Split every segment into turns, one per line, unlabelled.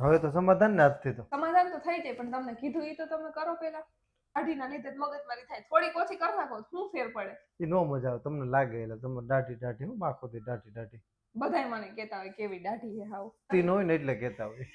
હવે તો સમાધાન ને આજથી તો
સમાધાન તો થઈ જાય પણ તમને કીધું ઈ તો તમે કરો પેલા. દાઢીના લીધે મગજમારી થાય. થોડીક ઓછી કરી નાખો શું ફેર પડે?
એ નો મજા આવે તમને લાગે એટલે તમે દાઢી હું આખોથી દાઢી
બધાય મને કહેતા હોય કેવી દાઢી છે હાવ.
તી નો હોય ને એટલે કહેતા હોય.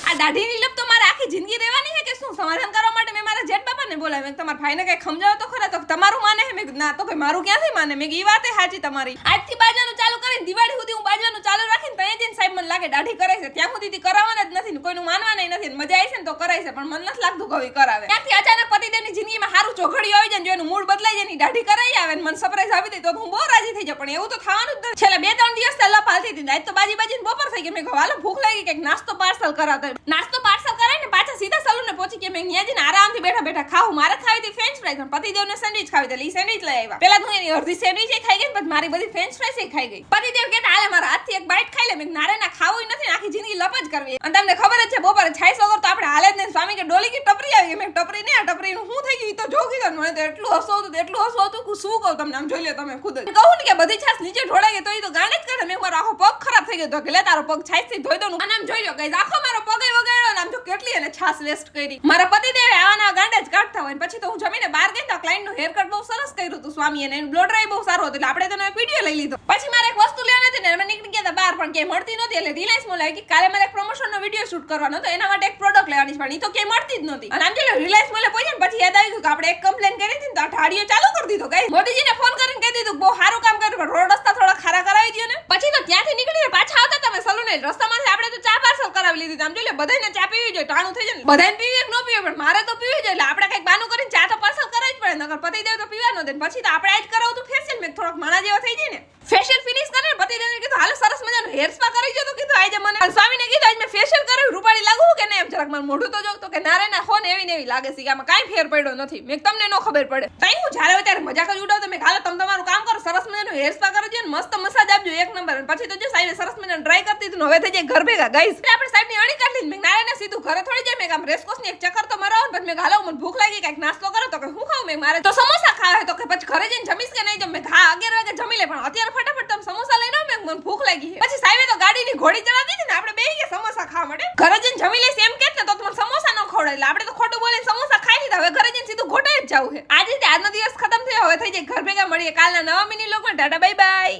આ દાઢીની લપ તો મારે આખી જિંદગી રહેવાની છે કે શું? સમાધાન કરવા માટે મેં મારા જેઠ બાપાને બોલાવ્યા. મેં તમારા ભાઈને કઈ સમજાવો તો ખરા. તો તમારું માને છે? મેં ના તો કઈ મારું ક્યાંથી માને? મેં ઈ વાતે સાચી તમારી. આજથી બાજવાનું ચાલુ કરીને દિવાળી સુધી હું બાજવાનું ચાલુ રાખીને ત્યાં જઈને સાહેબ મને લાગે દાઢી કરે છે ત્યાં સુધી કરાવવાના જ નથી ને કોઈનું માનવાના નથી. મજા આવી છે ને તો કરાય છે પણ મને નથી લાગતું કે કરાવે. ત્યાંથી અચાનક પતિદેવની જિંદગીમાં સારું ચોઘડિયું આવી જાય ને જો એનું મૂડ બદલાઈ જાય ને દાઢી કરાઈ આવે ને મને સરપ્રાઈઝ આવી દે તો હું બહુ રાજી થઈ જાઉં. પણ એવું તો થવાનું જ નથી. છેલ્લા 2-3 દિવસ લપ હાલતી હતી. આજ તો બાજીને બપોર થઈ ગઈ. મેં કહ્યું હાલો ભૂખ લાગી કંઈક નાસ્તો પાર્સલ કરાવતા. નાસ્તો પાર્સલ કરાય ને પાછા સીધા સલૂને પહોંચી કે મેં ત્યાં જઈને આરામથી બેઠા ખાવું. મારે ખાવી હતી ફ્રેન્ચ ફ્રાઈઝ પણ પતિદેવને સેન્ડવિચ ખાવી હતી. સેન્ડવિચ લઈ આવ્યા. પેલા હું એની અડધી સેન્ડવિચ ખાઈ ગઈ પછી મારી બધી ફ્રેન્ચ ફ્રાઈઝ ખાઈ ગઈ. પતિદેવ કહેતા હાલે મારા હાથથી એક બાઈટ ખાઈ લે. મેં નારે ના ખાવું નથી આખી જિંદગી લપ જ કરવી. અને તમને ખબર જ છે બપોરે છાઈસ વગર તો આપણે હાલે જ નહીં. સ્વામી કે ડોલી કી ટપરી આવી ગઈ. મેં ટપરી નહીં આ ટપરીનું શું થઈ ગયું તો જો કીધું મને તો એટલું હસવું હતું કે શું કહું તમને. આમ જોઈ લે તમે ખુદ જ કહું ને કે બધી છાસ નીચે ઢોળાઈ ગઈ તો એ તો ગાંડે જ કરે. મેં મારો આખો પગ ખરાબ થઈ ગયો તો કે લે તારો પગ છાઈસથી ધોઈ દઉં. અને આમ જોઈ લો ગાઈસ આખો મારો પગ વગાડ્યો ને આમ જો કેટલી એને છાસ વેસ્ટ કરી. મારા પતિદેવે આવાના ગાંડા જ કાઢતા હોય. પછી તો હું જમીને બહાર ગઈ તો ક્લાયન્ટનું હેર કટ બહુ સરસ કર્યું હતું સ્વામી અને એનું બ્લો ડ્રાય બહુ સારું હતું એટલે આપણે તેનો એક વિડીયો લઈ લીધો. પછી મારે એક વસ્તુ લેવાની હતી ને અમે નીકળી ગયા હતા બહાર પણ ક્યાંય મળતી નહોતી એટલે રિલાયન્સ મોલ આવી કે કાલે મારે એક પ્રમોશનનો વિડીયો શૂટ કરવાનો હતો એના માટે એક પ્રોડક્ટ લેવાની છે પણ એ તો ક્યાંય મળતી જ નહોતી. અને આમ જો રિલાયન્સ મોલે પહોંચ્યા પછી યાદ આવ્યું કે આપણે એક કમ્પ્લેન કરી હતી ને તો આ ઠાડીઓ ચાલુ કરી દીધો. ગાઈસ મોદીજીને ફોન કરીને કહી દીધું બહુ સારું કામ કર્યું પણ રોડ રસ્તા થોડા ખારા કરાવી દો ને. પછી તો ત્યાંથી નીકળીને પાછા આવતા તમે સલૂને રસ્તામાંથી આપણે તો ચા પાર્સલ કરાવી લીધી. આમ જોઈ લે બધાને ચા પીવી જોઈએ ટાણું થઈ જાય. બધાને પીવી એક ન પીવે પણ મારે તો પીવી જોઈએ એટલે આપણે કઈક બાનું કરીને ચા તો પાર્સલ કરાવી જ પડે નકર પતિદેવ તો પીવાનો દે. પછી તો આપણે આજ કરાવું તો ફેશિયલ મેં થોડોક માણા જેવા થઈ જાય ને. ફેશિયલ ફિનિશ કરીને પતિદેવને કીધું હાલો સરસ મજાનું હેર સ્પા કરી જો તો કીધું આજે મને સ્વામીને કીધું આજ મેં ફેશિયલ કર્યું રૂપાળી લાગુ કે નહીં એમ જરાક મારું મોઢું તો જો તો કે નારે ના ખોન એવી ને એવી લાગે છે કે આમાં કાંઈ ફેર પડ્યો નથી. મેં તમને નો ખબર પડે તઈ હું જ્યારે હોય ત્યારે મજાક જ ઉડાવતો. મેં હાલો તમે તમારું કામ કરો સરસ મજાનું હેર સ્પા કરજો ને મસ્ત મસાજ આપજો એક નંબર. પછી તો જો સાહેબે સરસ મજાનું ડ્રાય કરતી હતી હવે થઈ જાય ઘર ભેગા. ગાઈસ આપણે સાહેબની અણી કાઢી લીધી. મેં નારે ના સીધું ઘરે થોડી જાય. મેં આમ રેસકોર્સની એક ચક્કર તો મરાવો પછી મેં હાલો મને ભૂખ લાગી કંઈક નાસ્તો કરો તો કે હું ખાઉં. મેં મારે તો સમોસા ખાવા તો કે પછી ઘરે જઈને જમીશ કે નહીં જમે. હા 11 વાગે જમી લે પણ અત્યારે ફટાફટ તમે સમોસા લઈને આવો. મને ભૂખ લાગી છે. પછી સાહેબે તો ગાડીની ઘોડી ચડાવી દીધી ને આપણે બેહી ગયા સમોસા ખાવા માટે. ઘરે જઈને જમી લઈશ એમ કે ને તો તમને સમોસા ન ખવડાવે એટલે આપણે તો ખોટું બોલીને સમોસા ખાઈ લીધા. હવે ઘરે જઈને સીધું ઘોટે જ જવું છે. આજે આજનો દિવસ ખતમ થયો હવે થઈ જાય ઘર ભેગા મળીએ કાલના નવા મિની લોગમાં. Tata bye by.